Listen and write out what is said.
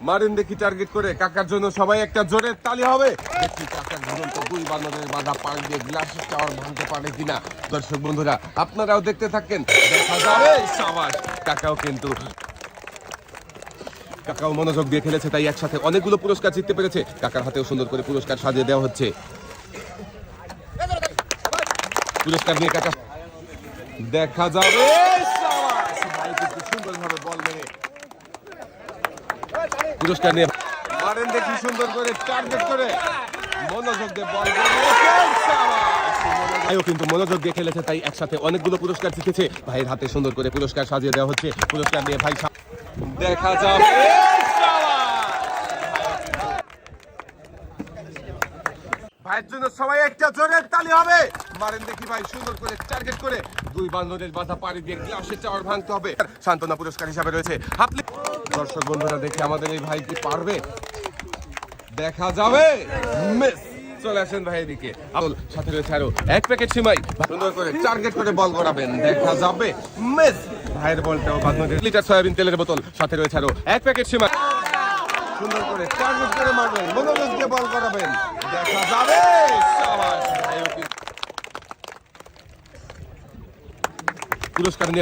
মারেন দেখি টার্গেট করে। কাকার জন্য সবাই একটা জোরে তালি হবে। দেখি কাকার দুরন্ত দুই বানরের বাধা পাড়ি দিয়ে গ্লাসের টাওয়ার ভাঙতে পারে কিনা। দর্শক বন্ধুরা আপনারাও দেখতে থাকেন, দেখা যাবে। সাবাস, কাকাও মনোযোগ দিয়ে খেলেছে, তাই একসাথে অনেকগুলো পুরস্কার জিততে পেরেছে। কাকার হাতেও সুন্দর করে পুরস্কার সাজিয়ে দেওয়া হচ্ছে। পুরস্কার নিয়ে কাকা দেখা যাবে। সাবাস, ভাই কিন্তু সুন্দরভাবে বল মেরে পুরস্কার নিয়ে মারেন দেখি সুন্দর করে টার্গেট করে মনোযোগ দিয়ে বল ভাইও কিন্তু মনোযোগ দিয়ে খেলেছে, তাই একসাথে অনেকগুলো পুরস্কার জিতেছে। ভাইয়ের হাতে সুন্দর করে পুরস্কার সাজিয়ে দেওয়া হচ্ছে। পুরস্কার নিয়ে ভাই দেখা যাবে। ভাইয়ের জন্য সবাই একটা জোরে তালি হবে। মারেন দেখি ভাই সুন্দর করে টার্গেট করে দুই বান্ধবের বাধা পাড়ি দিয়ে গ্লাসের টাওয়ার ভাঙতে হবে। সান্ত্বনা পুরস্কার হিসাবে রয়েছে হাফলি। দর্শক বন্ধুরা দেখে আমাদের এই ভাই কি পারবে, দেখা যাবে। মিস, চলে আসেন ভাই এদিকে। সাথে রয়েছে আরো এক প্যাকেট সিমাই। সুন্দর করে টার্গেট করে বল করাবেন, দেখা যাবে। মিস, ভাইয়ের বলটাও বান্ধবের লিটার সয়াবিন তেলের বোতল। সাথে রয়েছে আরো এক প্যাকেট সিমাই। সুন্দর করে টার্গেট করে মারবেন, মনোযোগ দিয়ে বল করাবেন, দেখা যাবে। পুরস্কার নিয়ে